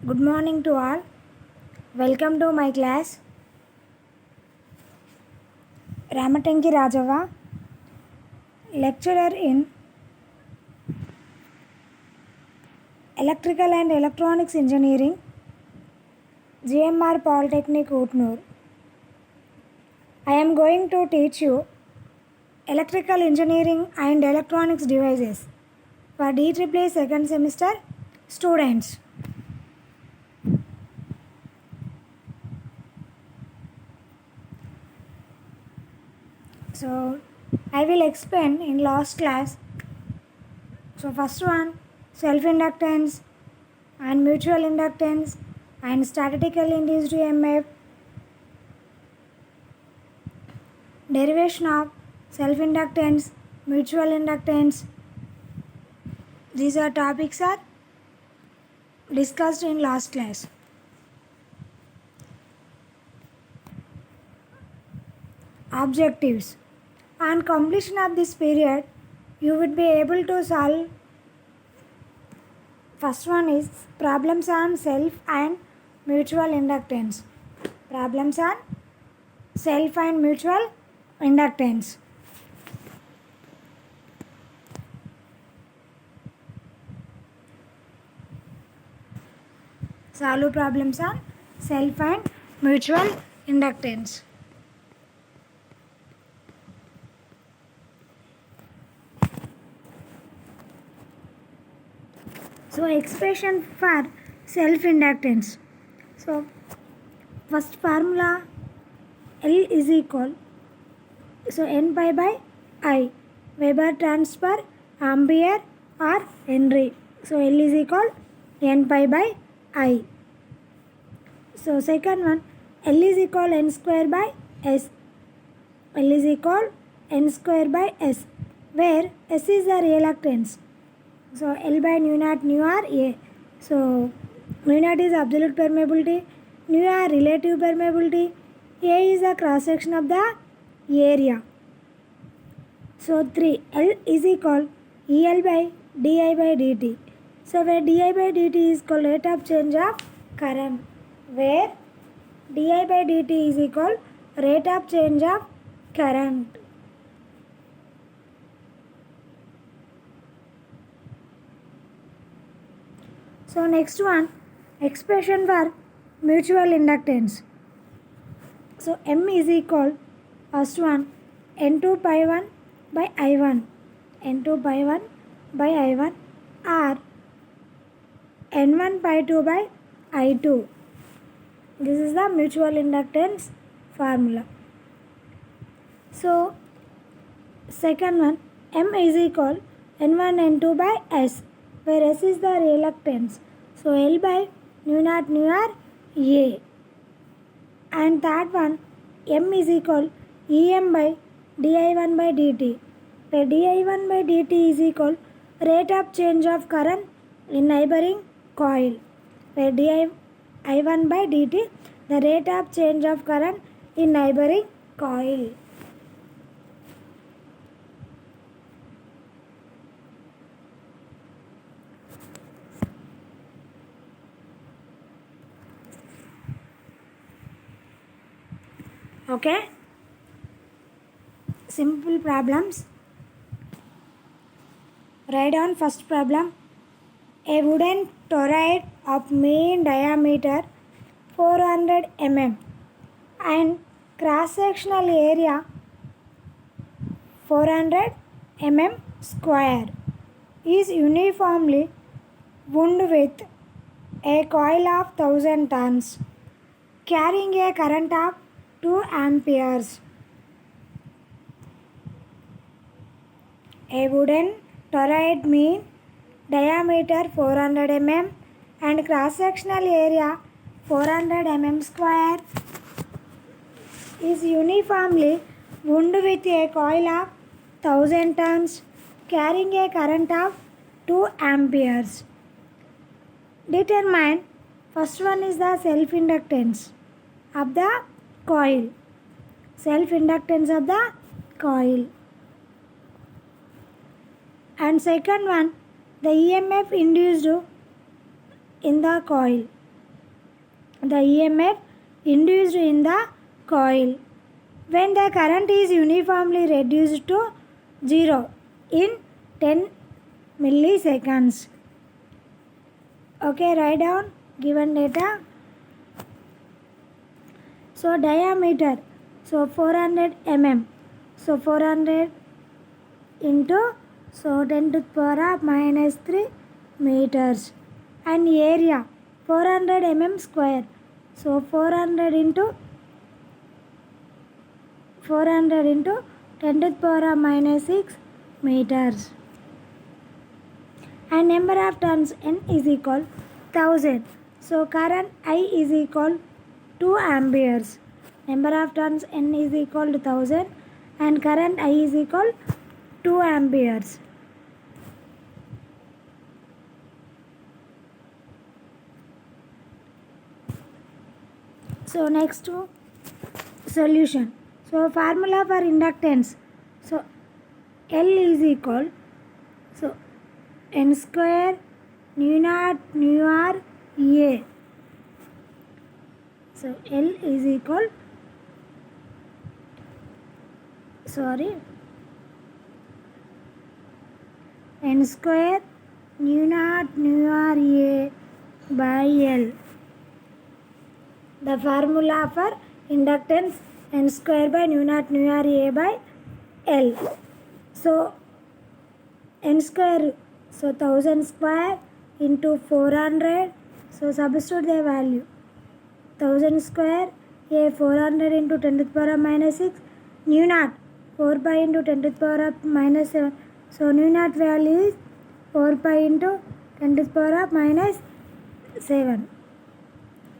Good morning to all. Welcome to my class. Ramatanki Rajava, lecturer in Electrical and Electronics Engineering, GMR Polytechnic, Utnur. I am going to teach you Electrical Engineering and Electronics Devices for DEEE second semester students. So, I will explain in last class. So, first one, self-inductance and mutual inductance and statically induced EMF, derivation of self-inductance, mutual inductance. These are topics are discussed in last class. Objectives. On completion of this period, you would be able to solve. First one is problems on self and mutual inductance. Problems on self and mutual inductance. Solve problems on self and mutual inductance. So, expression for self-inductance. So, first formula L is equal. So, N pi by I. Weber turns per ampere or Henry. So, L is equal N pi by I. So, second one L is equal N square by S. L is equal N square by S, where S is the reluctance. So, L by nu naught nu r A. So, nu naught is absolute permeability, nu r relative permeability, A is the cross section of the area. So, 3 L is equal EL by di by dt. So, where di by dt is equal rate of change of current, where di by dt is equal rate of change of current. So, next one, expression for mutual inductance. So, M is equal, first one, N2 pi 1 by I1, N2 pi 1 by I1 or N1 pi 2 by I2. This is the mutual inductance formula. So, second one, M is equal N1 N2 by S, where S is the reluctance. So, L by nu naught nu r A. And third one, M is equal EM by di1 by dt, where di1 by dt is equal rate of change of current in neighboring coil, where di1 by dt, the rate of change of current in neighboring coil. Okay, simple problems. Write down first problem. A wooden toroid of mean diameter 400 mm and cross sectional area 400 mm square is uniformly wound with a coil of 1000 tons carrying a current of 2 amperes. A wooden toroid mean diameter 400 mm and cross sectional area 400 mm square is uniformly wound with a coil of 1000 tons carrying a current of 2 amperes. Determine, first one is the self-inductance of the coil. Self-inductance of the coil. And second one, the EMF induced in the coil. the EMF induced in the coil when the current is uniformly reduced to 0 in 10 milliseconds. Okay, write down given data. So diameter, so 400 mm, so 400 into, so 10 to the power of minus 3 meters, and area 400 mm square, so 400 into 10 to the power of minus 6 meters, and number of turns N is equal 1000. So current I is equal 2 amperes. Number of turns N is equal to 1000 and current I is equal 2 amperes. So next solution. So formula for inductance. So L is equal, so N square nu naught nu R A. So L is equal, N square nu naught nu R A by L. The formula for inductance N square by nu naught nu R A by L. So N square, so 1000 square into 400, so substitute the value. 1000 square, A 400 into 10 to the power of minus 6, nu naught 4 pi into 10 to the power of minus 7. So nu naught value is 4 pi into 10 to the power of minus 7.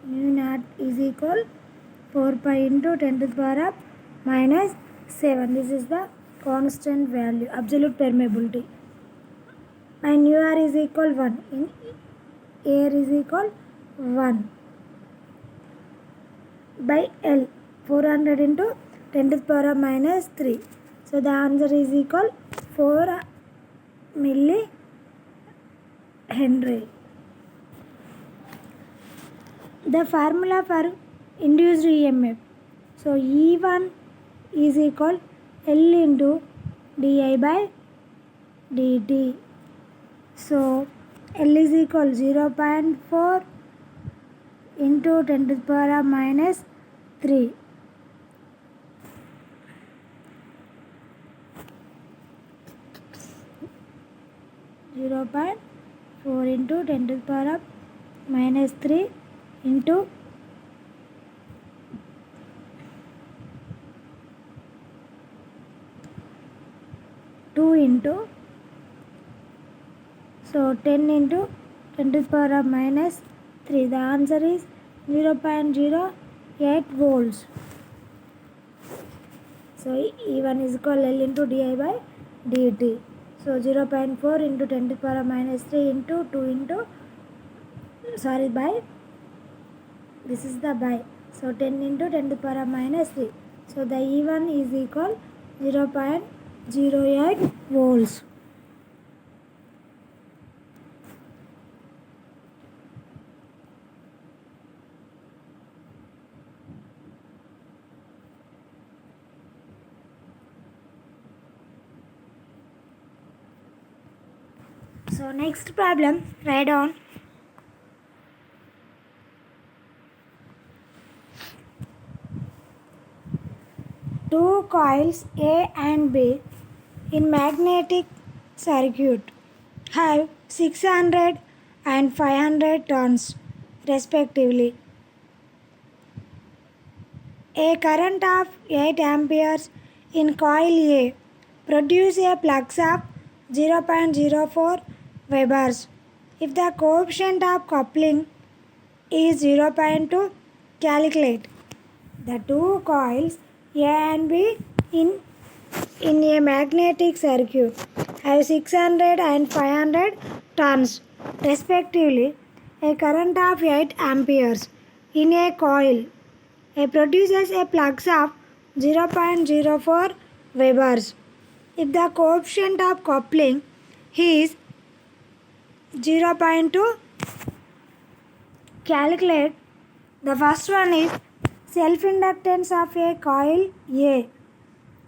Nu naught is equal 4 pi into 10 to the power of minus 7. This is the constant value, absolute permeability. And nu R is equal 1. In air is equal 1 by L, 400 into 10 to the power of minus 3. So the answer is equal 4 millihenry. The formula for induced EMF. So E1 is equal L into di by dt. So L is equal 0.4 into 10 to the power of minus 3. Zero point 4 into 10 to the power of minus 3 into 2 into, so 10 into 10 to the power of minus 3. The answer is 0.08 volts. So E1 is equal L into di by dt. So 0.4 into 10 to the power of minus 3 into 2 into, by, this is the by. So 10 into 10 to the power of minus 3. So the E1 is equal 0.08 volts. So next problem, write down. Two coils A and B in magnetic circuit have 600 and 500 turns respectively. A current of 8 amperes in coil A produces a flux of 0.04 Webers. If the coefficient of coupling is 0.2, calculate. The two coils A and B in a magnetic circuit have 600 and 500 turns respectively. A current of 8 amperes in a coil A produces a flux of 0.04 Webers. If the coefficient of coupling is 0.2, calculate The first one is self-inductance of a coil A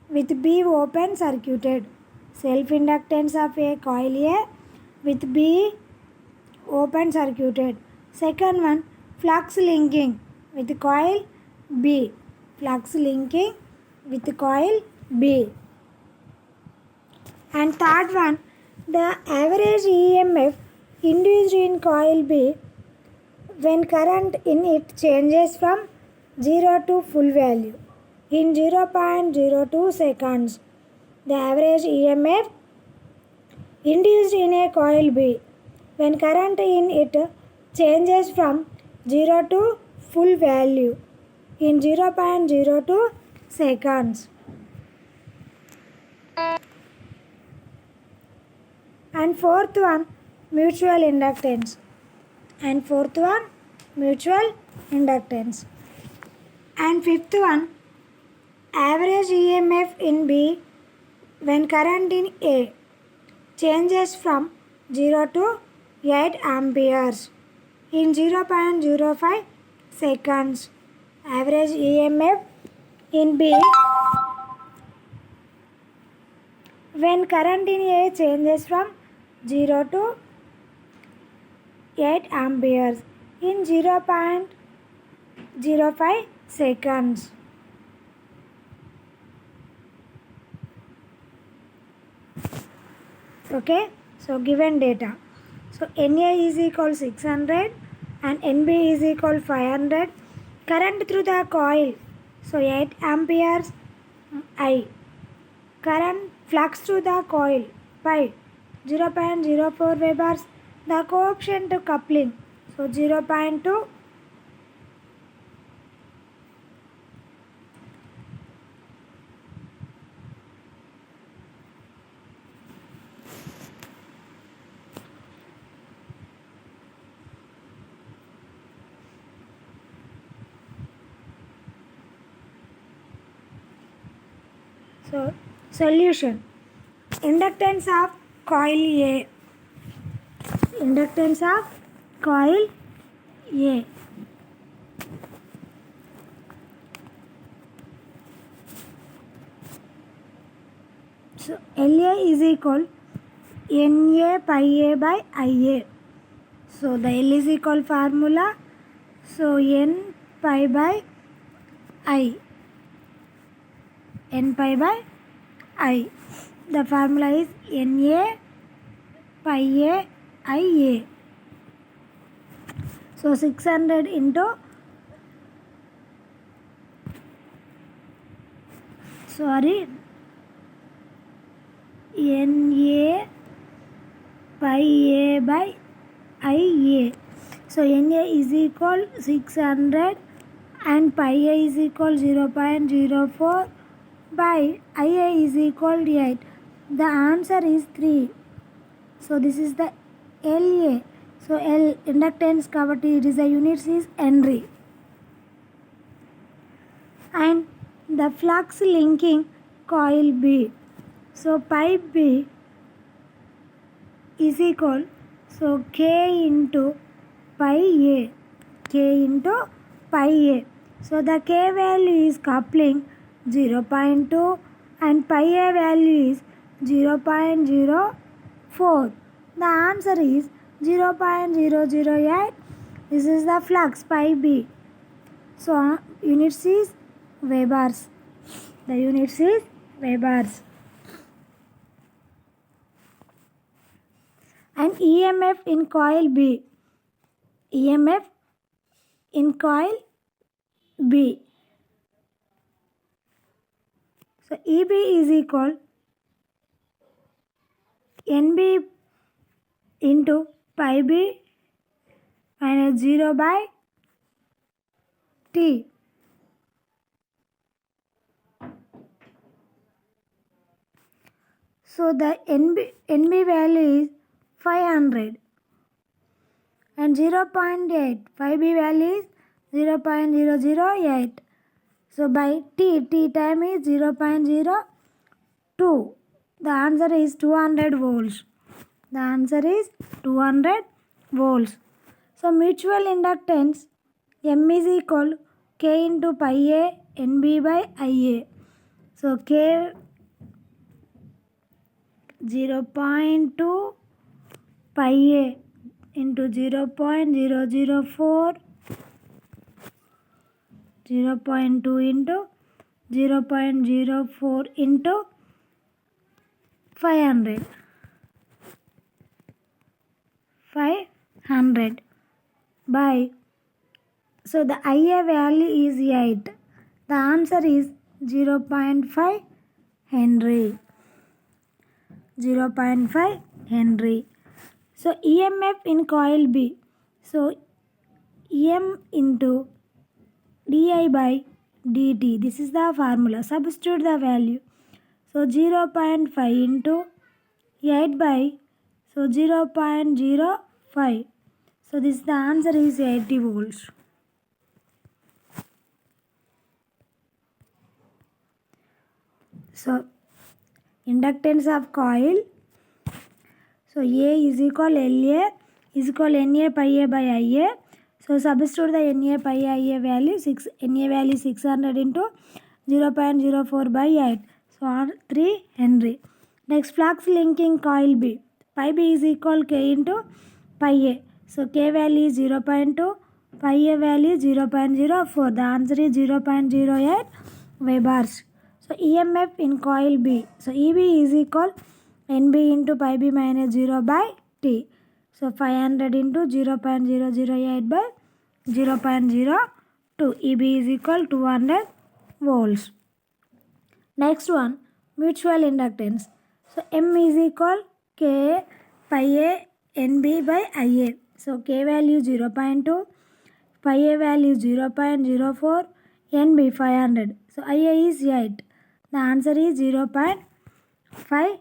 with B open circuited. Self-inductance of a coil A with B open circuited. Second one, flux linking with coil B. Flux linking with coil B. And third one, the average EMF induced in coil B when current in it changes from 0 to full value in 0.02 seconds. The average EMF induced in a coil B when current in it changes from 0 to full value in 0.02 seconds. And fourth one, mutual inductance. And fifth one, average EMF in B when current in A changes from 0 to 8 amperes in 0.05 seconds. Average EMF in B when current in A changes from 0 to 8 amperes in 0.05 seconds. Okay, so given data. So Na is equal 600 and Nb is equal 500. Current through the coil, so 8 amperes I. Current flux through the coil by 0.04 Webers. The coefficient of coupling, so 0.2. So solution. Inductance of coil A. Inductance of coil A. So La is equal Na pi A by Ia. So the L is equal formula. So N pi by I. N pi by I. The formula is Na pi A Ia. So 600 into Na pi A by Ia. So Na is equal 600 and pi A is equal 0.04 by Ia is equal 8. The answer is 3. So this is the La. So L inductance cavity, it is the units is Henry. And the flux linking coil B. So pi B is equal, so K into pi A. K into pi A. So the K value is coupling 0.2 and pi A value is 0.04. The answer is 0.008. This is the flux pi B. So units is Webers. The units is Webers. And EMF in coil B. EMF in coil B. So EB is equal NB into pi B minus 0 by T. So the NB value is 500 and 0.8. 5B value is 0.008. So by T time is 0.02. The answer is 200 volts. The answer is 200 volts. So mutual inductance M is equal K into pi A NB by IA. So K 0.2 pi A into 0.004, 0.2 into 0.04 into 500 by, so the IA value is 8. The answer is 0.5 Henry. 0.5 Henry. So EMF in coil B. So EM into di by dt. This is the formula. Substitute the value. So 0.5 into 8 by, so 0.05. So this the answer is 80 volts. So inductance of coil. So A is equal LA is equal NA pi A by IA. So substitute the NA pi IA value, NA value 600 into 0.04 by 8. So 3 Henry. Next, flux linking coil B. Pi B is equal K into pi A. So K value is 0.2, pi A value is 0.04. The answer is 0.08 Webers. So EMF in coil B. So EB is equal NB into pi B minus 0 by T. So 500 into 0.008 by 0.02. EB is equal 200 volts. Next one, mutual inductance. So M is equal K pi A NB by IA. So K value 0.2, pi A value 0.04, NB 500. So IA is 8. The answer is 0.5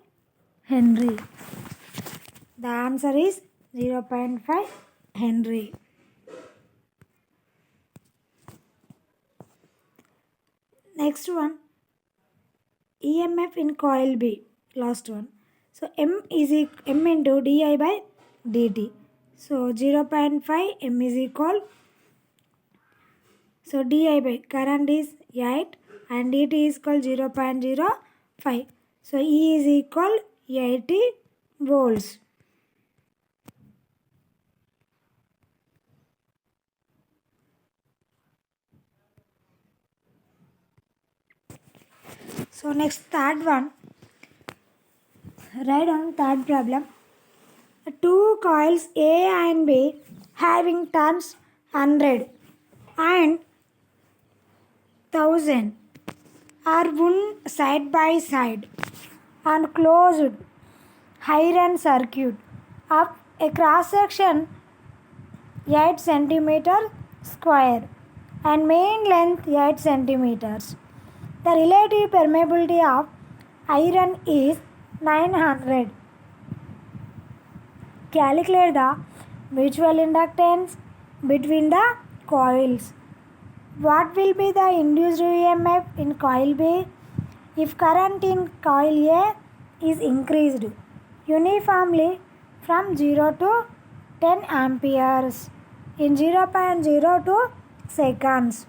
Henry. The answer is 0.5 Henry. Next one, EMF in coil B. Last one. So M into di by dt. So 0.5 M is equal. So di by current is 8 and dt is equal 0.05. So E is equal 80 volts. So next, third one. Write down third problem. Two coils A and B having turns 100 and 1000 are wound side by side and closed iron circuit of a cross section 8 cm square and main length 8 cm. The relative permeability of iron is 900. Calculate the mutual inductance between the coils. What will be the induced EMF in coil B if current in coil A is increased uniformly from 0 to 10 amperes in 0.02 seconds?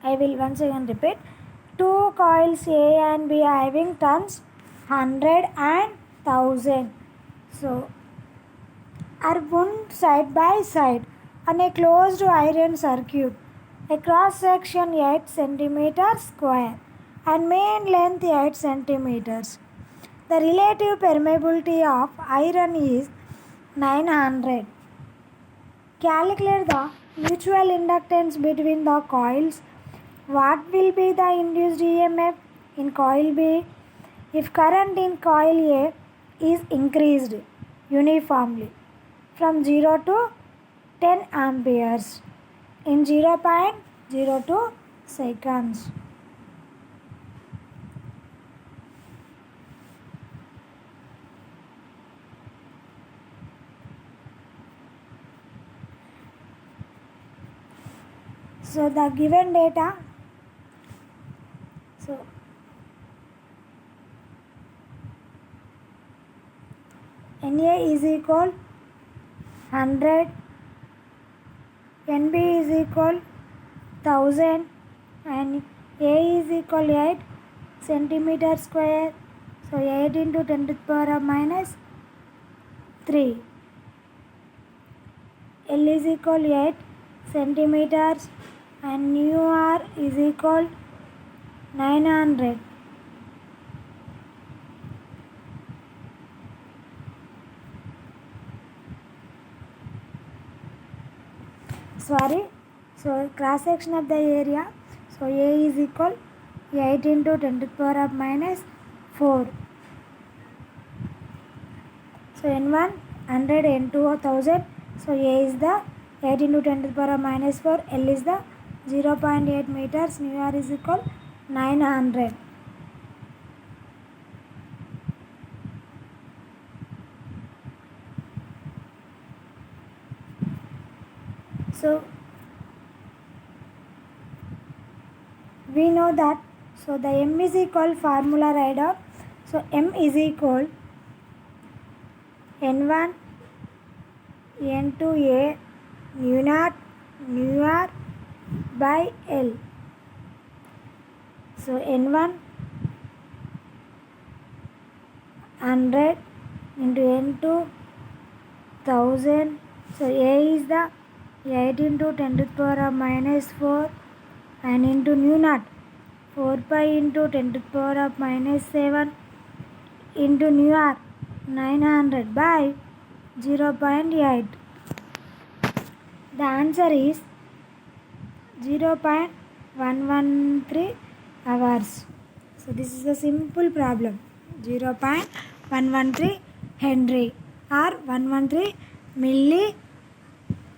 I will once again repeat. Two coils A and B having turns 100 and 1000. So are wound side by side on a closed iron circuit, a cross section 8 cm square and main length 8 cm. The relative permeability of iron is 900. Calculate the mutual inductance between the coils. What will be the induced EMF in coil B if current in coil A is increased uniformly from 0 to 10 amperes in 0.02 seconds? So the given data, so Na is equal 100 NB is equal 1000 and A is equal 8 centimeter square. So 8 into 10 to the power of minus 3. L is equal 8 centimeters and nu r is equal 900. So cross section of the area. So A is equal 8 into 10 to the power of minus 4. So N1 100, N2 1000. So A is the 8 into 10 to the power of minus 4. L is the 0.8 meters. Nu r is equal 900. So we know that, so the M is equal formula write down. So M is equal N1 N2A nu naught nu r by L. So N1 100 into N2 1000. So A is the 8 into 10 to the power of minus 4 and into nu naught 4 pi into 10 to the power of minus 7 into nu r 900 by 0.8. The answer is 0.113 hours. So this is a simple problem. 0.113 Henry or 113 milli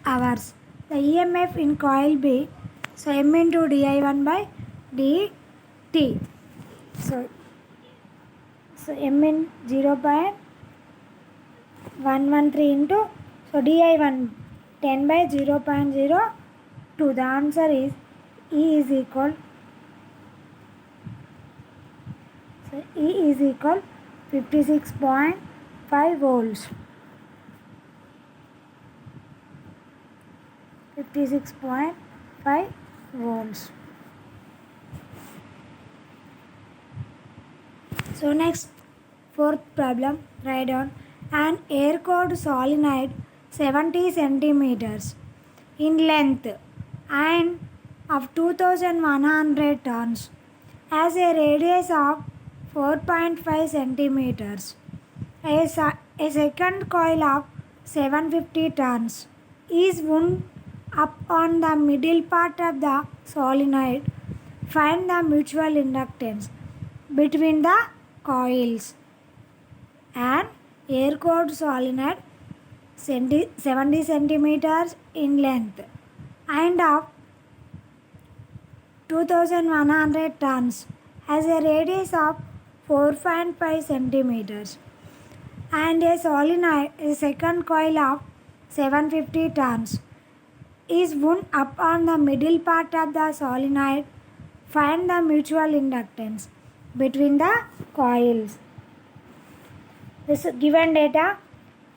hours. The EMF in coil B, so M into di1 by dt. So M in 0.113 into, so di1 10 by 0.02. The answer is E is equal, so E is equal 56.5 volts. 56.5 volts. So next, fourth problem, write down an air cooled solenoid 70 centimeters in length and of 2100 tons has a radius of 4.5 centimeters. A second coil of 750 tons is wound up on the middle part of the solenoid. Find the mutual inductance between the coils. An air cooled solenoid 70 centimeters in length and of 2100 tons has a radius of 4.5 centimeters and a solenoid, a second coil of 750 tons is wound up on the middle part of the solenoid. Find the mutual inductance between the coils. This given data.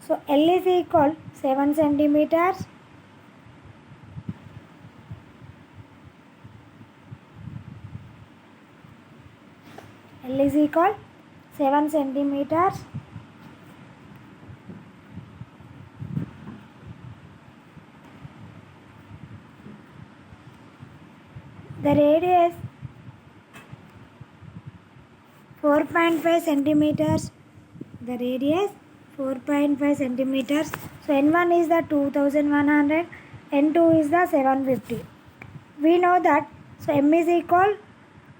So L is equal 7 centimeters. L is equal 7 centimeters. The radius 4.5 centimeters. The radius 4.5 centimeters. So N1 is the 2100, N2 is the 750. We know that, so M is equal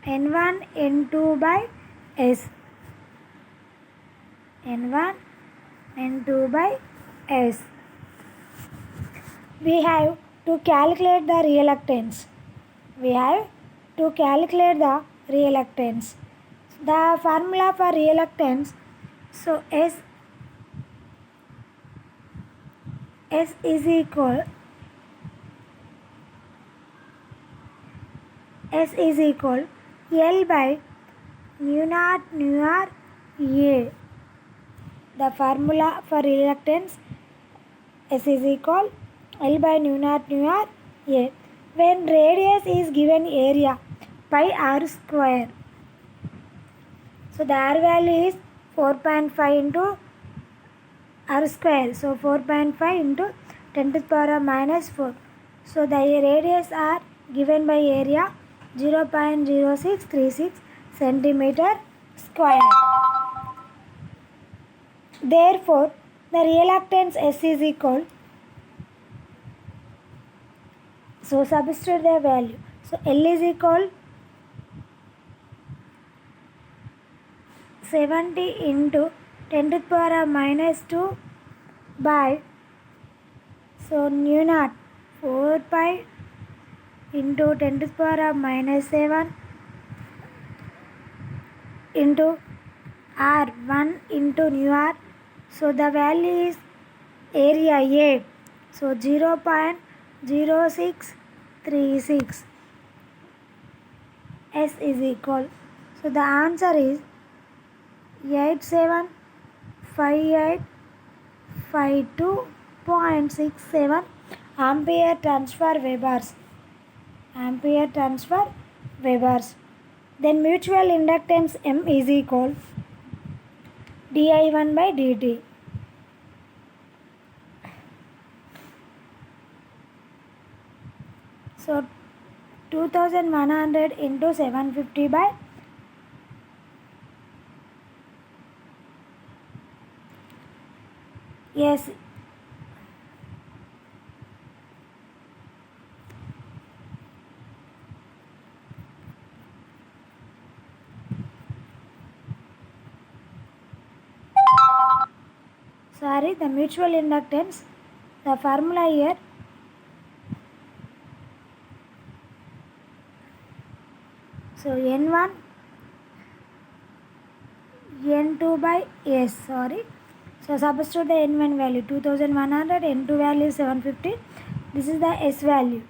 N1 N2 by S. N1 N2 by S. We have to calculate the reluctance. The formula for reluctance, so S is equal L by nu naught nu r A. The formula for reluctance, S is equal L by nu naught nu r A. When radius is given area pi r square. So the r value is 4.5 into r square. So 4.5 into 10 to the power of minus 4. So the radius are given by area 0.0636 centimeter square. Therefore, the reluctance S is equal. So substitute the value. So L is equal 70 into 10 to the power of minus 2 by, so nu naught 4 pi into 10 to the power of minus 7 into r 1 into nu r. So the value is area A. So 0.0636 S is equal. So the answer is 875852.67 ampere transfer Webers. Ampere transfer Webers. Then mutual inductance M is equal di1 by dt. So 2100 into 750 by, yes, sorry, the mutual inductance, the formula here, so N1 N2 by S, sorry. So substitute the N1 value 2100, N2 value 750. This is the S value.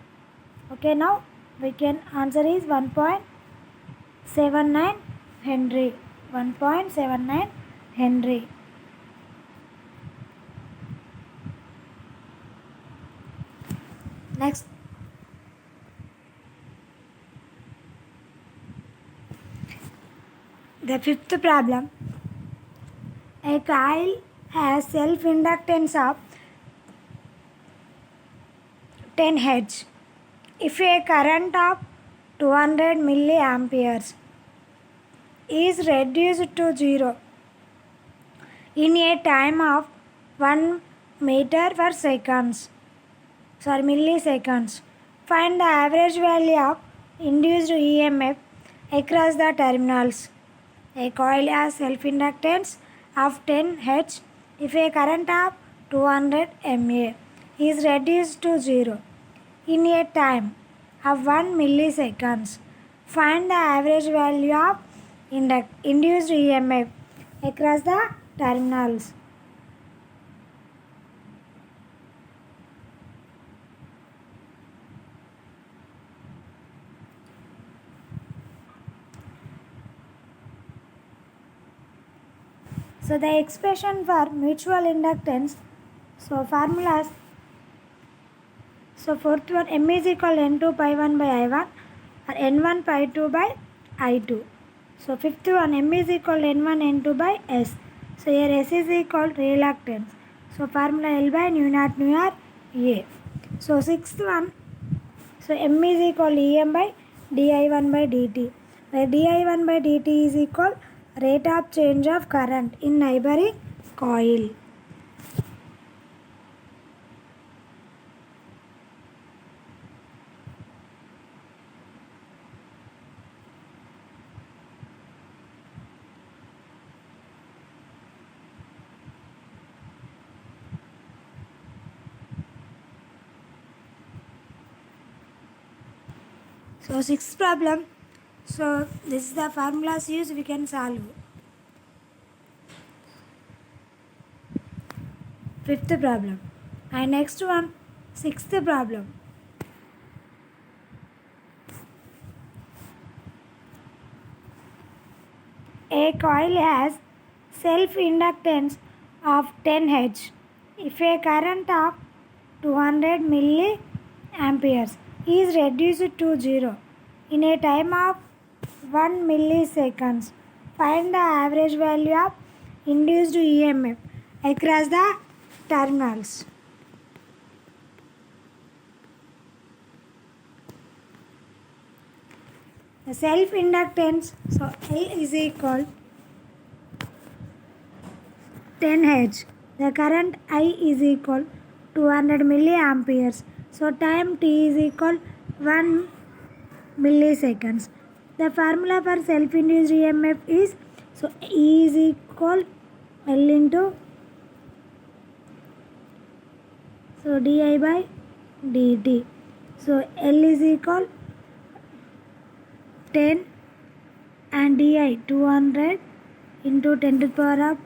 Okay, now we can answer is 1.79 Henry. 1.79 Henry. Next. The fifth problem. A coil has self-inductance of 10 H. If a current of 200 milliamperes is reduced to 0 in a time of 1 meter per seconds, milliseconds, find the average value of induced EMF across the terminals. A coil has self-inductance of 10 H if a current of 200 mA is reduced to 0 in a time of 1 milliseconds. Find the average value of induced EMF across the terminals. So the expression for mutual inductance, so formulas, so fourth one, M is equal N2 pi 1 by I1 or N1 pi 2 by I2. So fifth one, M is equal N1 N2 by S. So here S is equal reluctance. So formula L by nu naught nu r A. So sixth one, so M is equal EM by di1 by dt, where di1 by dt is equal rate of change of current in neighboring coil. So sixth problem. So this is the formulas used, we can solve. Fifth problem. And next one, sixth problem. A coil has self-inductance of 10 H if a current of 200 milliamperes amperes is reduced to 0 in a time of 1 milliseconds. Find the average value of induced EMF across the terminals. The self-inductance, so L is equal 10H. The current I is equal 200 milliamperes. So time T is equal 1 milliseconds. The formula for self-induced EMF is, so E is equal L into, so di by dt. So L is equal 10 and di 200 into 10 to the power of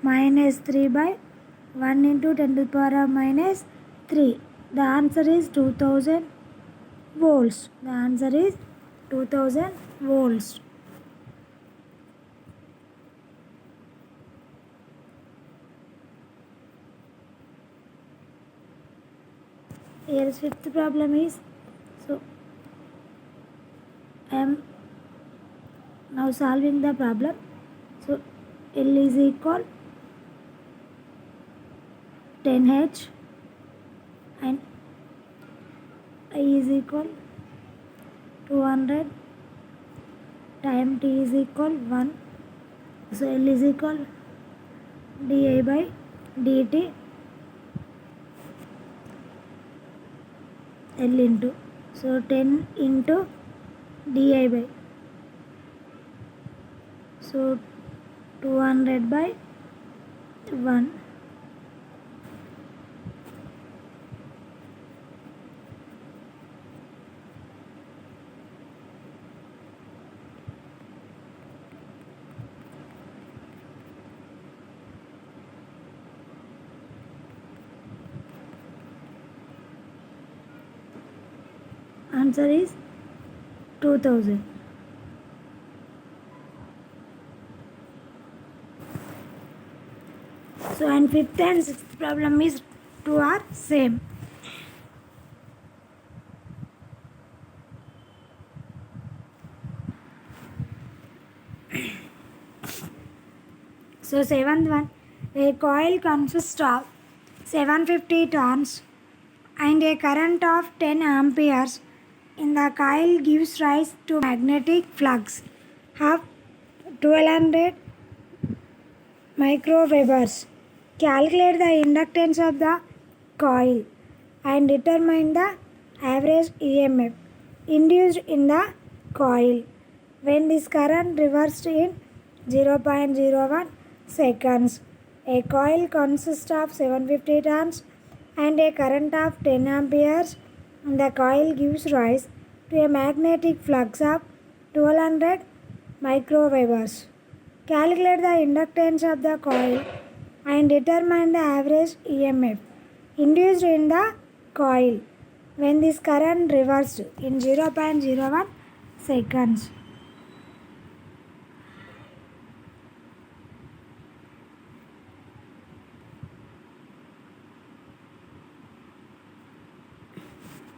minus 3 by 1 into 10 to the power of minus 3. The answer is 2000 volts. The answer is 2000 volts. Here fifth problem is, so I am now solving the problem. So L is equal 10H and I is equal 200, time T is equal 1. So L is equal di by dt L into, so 10 into di by, so 200 by 1. Answer is 2000. So and fifth and sixth problem is two are same. So seventh one, a coil consists of 750 turns and a current of 10 amperes in the coil gives rise to magnetic flux of 1200 microwebers. Calculate the inductance of the coil and determine the average EMF induced in the coil when this current reversed in 0.01 seconds. A coil consists of 750 turns and a current of 10 amperes. The coil gives rise to a magnetic flux of 1200 microwebers. Calculate the inductance of the coil and determine the average EMF induced in the coil when this current reversed in 0.01 seconds.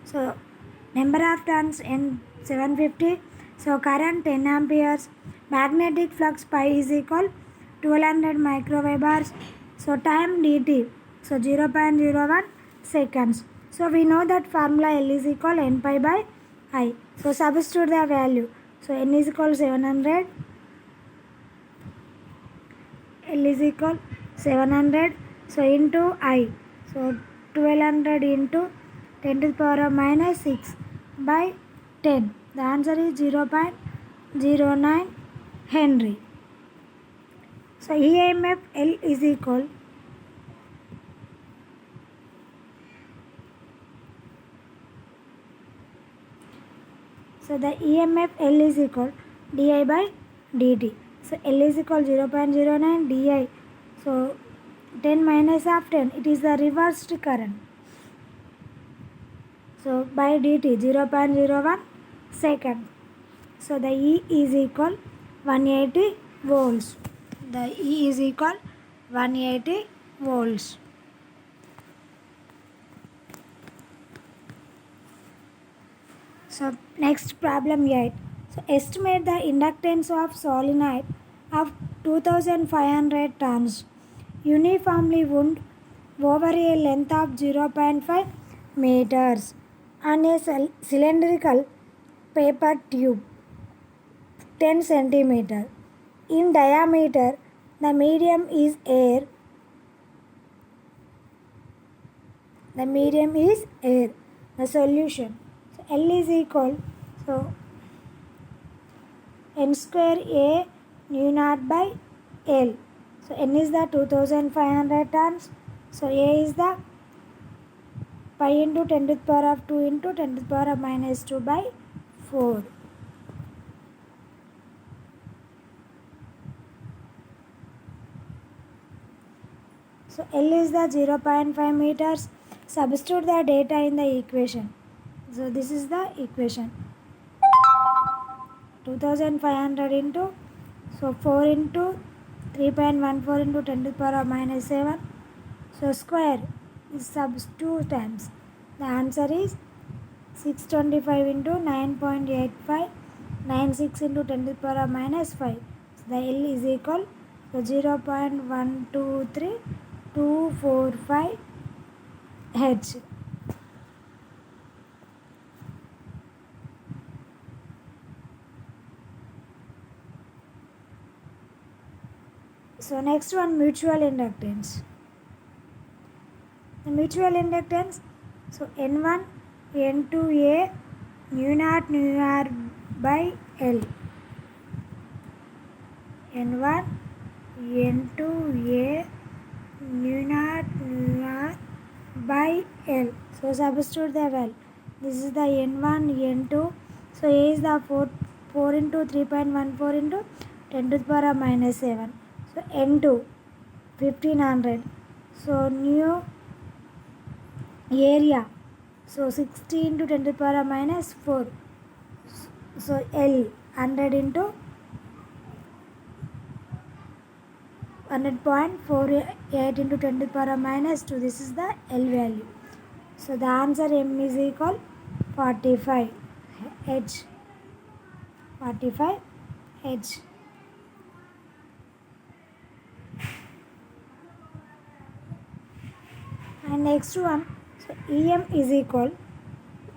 So number of turns in 750. So current 10 amperes. Magnetic flux pi is equal 1200 microwebers. So time dt. So 0.01 seconds. So we know that formula L is equal n pi by I. So substitute the value. So n is equal 700. L is equal 700. So into I. So 1200 into 10 to the power of minus 6 by 10. The answer is 0.09 Henry. So EMF L is equal so the EMF L is equal di by dt. So L is equal 0.09 di. So 10 minus of 10, it is the reversed current. So by dt 0.01 second. So the E is equal 180 volts. The E is equal 180 volts. So next problem 8. So estimate the inductance of solenoid of 2500 tons uniformly wound over a length of 0.5 meters on a cylindrical paper tube 10 centimeter in diameter. The medium is air. The medium is air. The solution. So L is equal. So n square A nu naught by L. So n is the 2500 tons. So A is the pi into 10 to the power of 2 into 10 to the power of minus 2 by 4. So L is the 0.5 meters. Substitute the data in the equation. So this is the equation. 2500 into, so 4 into 3.14 into 10 to the power of minus 7. So square is subs 2 times. The answer is 625 into 9.85, 96 into 10 to the power of minus 5. So the L is equal to 0.123245 H. So next one, mutual inductance. The mutual inductance, so N1 N2A nu naught nu r by L. N1 N2A nu naught nu r by L. So substitute the value. This is the N1 N2. So A is the 4 into 3.14 into 10 to the power of minus 7. So N2 1500. So new area, so 60 into 10 to the power of minus 4. So L 100 into 100.48 into 10 to the power of minus 2. This is the L value. So the answer M is equal 45 H. 45 H. And next one, so EM is equal,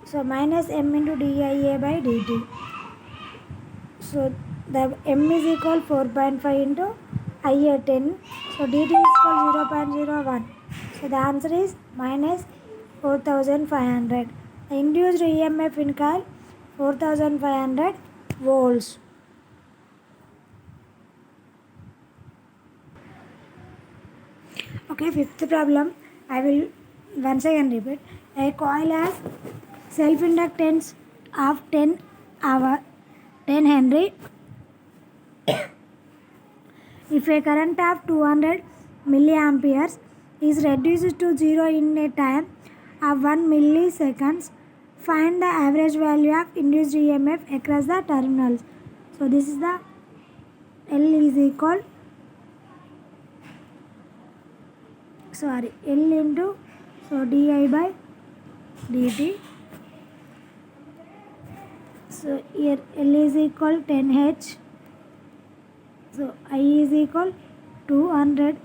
so minus M into DIA by dt. So the M is equal 4.5 into IA 10. So dt is equal 0.01. So the answer is minus 4500. The induced EMF in coil 4500 volts. Okay, fifth problem. I will once again repeat. A coil has self-inductance of 10 Henry. If a current of 200 milliamperes is reduced to 0 in a time of 1 milliseconds, find the average value of induced EMF across the terminals. So this is the L is equal, L into, so di by dt. So here L is equal 10H. So I is equal 200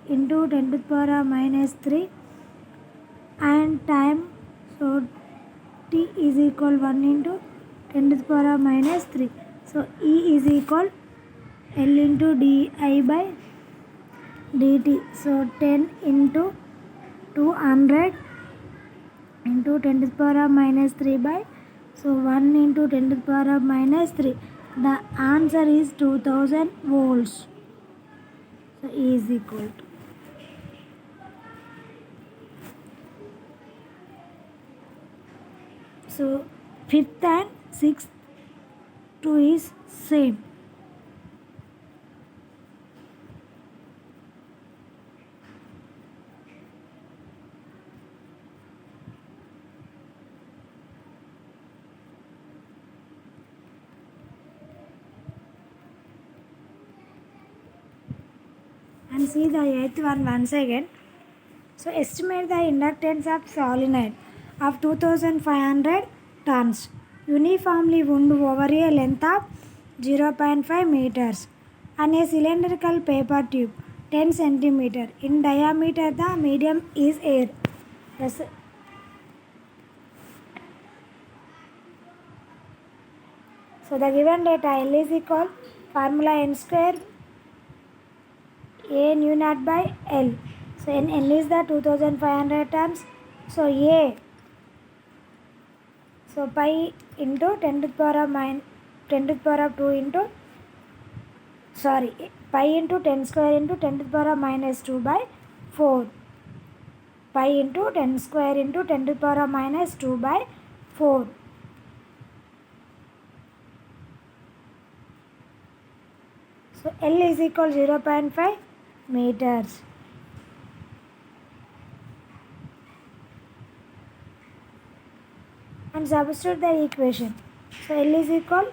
into 10 to the power of minus 3, and time, so T is equal 1 into 10 to the power of minus 3. So E is equal L into di by dt. So 10 into 200 into 10 to the power of minus 3 by, so 1 into 10 to the power of minus 3. The answer is 2000 volts. So E is equal to. So fifth and sixth two is same. And see the eighth one once again. So estimate the inductance of solenoid of 2500 tons uniformly wound over a length of 0.5 meters and a cylindrical paper tube 10 centimeter in diameter. The medium is air. So the given data L is equal formula n square A nu naught by L. So n is the 2500 terms. So A, so pi into 10 to the power of 10 to the power of 2 into pi into 10 square into 10 to the power of minus 2 by 4. Pi into 10 square into 10 to the power of minus 2 by 4. So L is equal 0.5 meters. And substitute the equation. So L is equal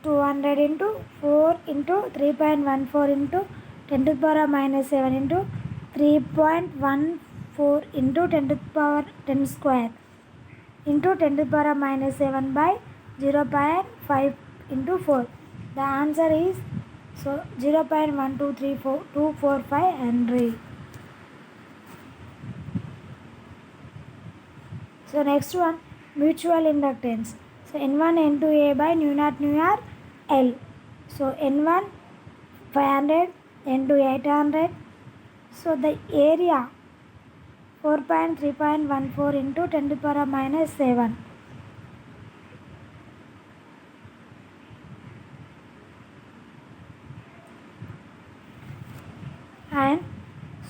200 into 4 into 3.14 into 10 to the power of minus 7 into 3.14 into 10 to the power 10 square into 10 to the power of minus 7 by 0.5 into 4. The answer is 0.1234245 Henry. So next one, mutual inductance. So N1 N2A by nu naught nu r L. So N1 500, N2 800. So the area 4.3.14 into 10 to the power of minus 7. And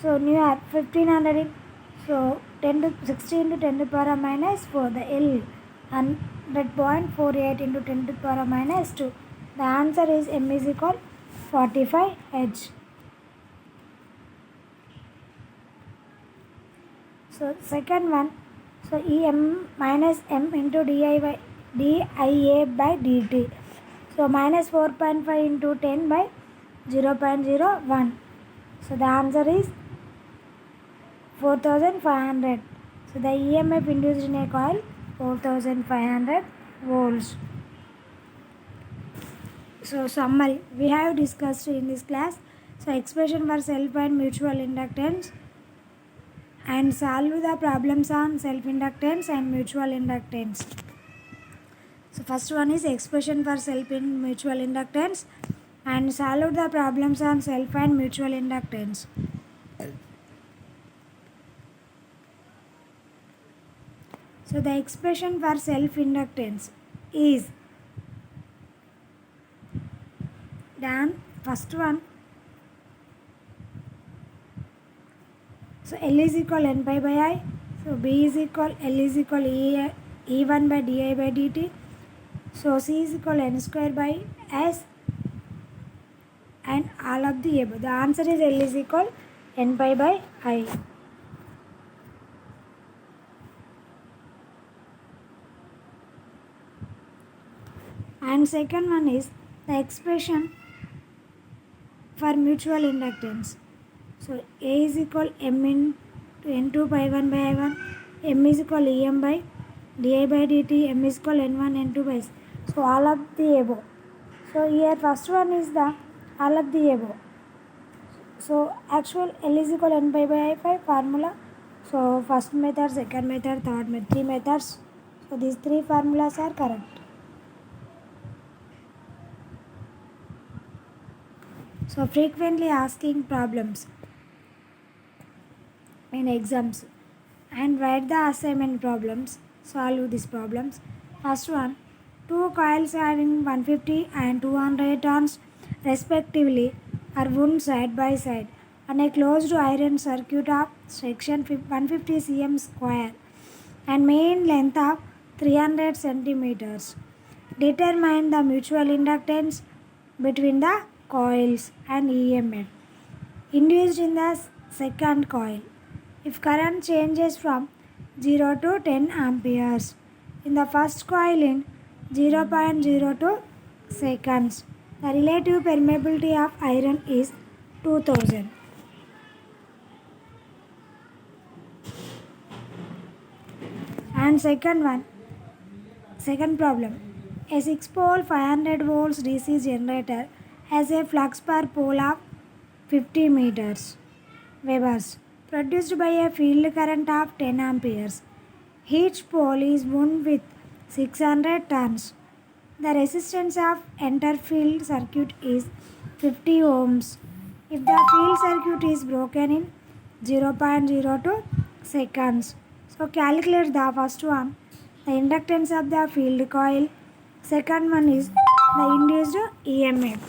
so nu r 1500, so 10 to 60 into 10 to the power of minus 4. The L 100.48 into 10 to the power of minus 2. The answer is M is equal 45 H. So second one, so EM minus M into DIA by dt. So minus 4.5 into 10 by 0.01. So the answer is 4500. So the EMF induced in a coil 4500 volts. So summary, we have discussed in this class. So expression for self and mutual inductance, and solve the problems on self inductance and mutual inductance. So first one is expression for self in mutual inductance, and solve the problems on self and mutual inductance. So the expression for self inductance is done. First one, so L is equal n pi by I. So B is equal L is equal E1 by di by dt. So C is equal n square by S, and all of the above. The answer is L is equal n pi by I. And second one is the expression for mutual inductance. So A is equal M into N2 pi 1 by I1, M is equal EM by di by dt, M is equal N1 N2 by S. So all of the above. So here first one is the all of the above. So actual L is equal n pi by I5 formula. So first method, second method, third method, 3 methods. So these 3 formulas are correct. So frequently asking problems in exams, and write the assignment problems. Solve these problems. First one, 2 coils having 150 and 200 turns respectively are wound side by side on a closed iron circuit of section 150 cm square and main length of 300 centimeters. Determine the mutual inductance between the coils and EMF induced in the second coil if current changes from 0 to 10 amperes in the first coil in 0.02 seconds. The relative permeability of iron is 2000. And second one, Second problem. A 6-pole 500 volts DC generator has a flux per pole of 50 meters Webers produced by a field current of 10 amperes. Each pole is wound with 600 turns. The resistance of entire field circuit is 50 ohms. If the field circuit is broken in 0.02 seconds. So calculate the first one, the inductance of the field coil. Second one is the induced EMF.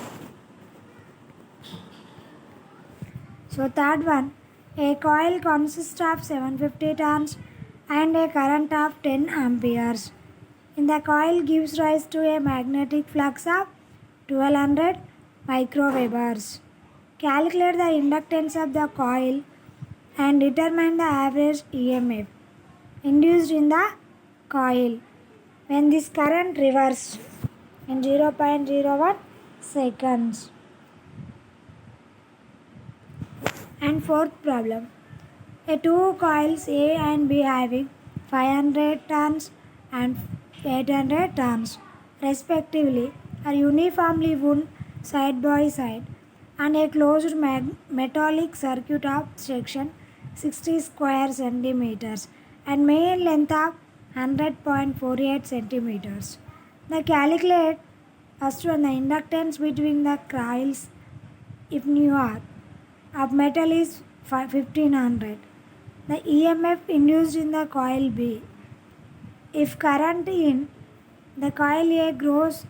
So third one, a coil consists of 750 turns and a current of 10 amperes. In the coil gives rise to a magnetic flux of 1200 microwebers. Calculate the inductance of the coil and determine the average EMF induced in the coil when this current reverses in 0.01 seconds. And fourth problem, a two coils A and B having 500 turns and 800 turns respectively are uniformly wound side by side and a closed metallic circuit of section 60 square centimeters and main length of 100.48 centimeters. The calculate first one the inductance between the coils if nu r of metal is 1500. The EMF induced in the coil B. If current in the coil A grows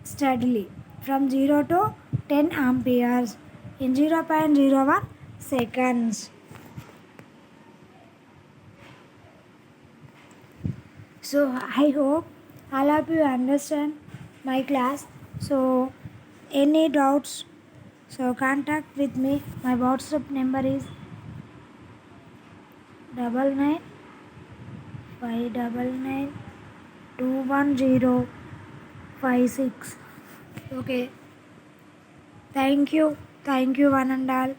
steadily from 0 to 10 amperes in 0.01 seconds. So I hope all of you understand my class. So any doubts, so contact with me. My WhatsApp number is 9959921056. Okay. Thank you. Thank you one and all.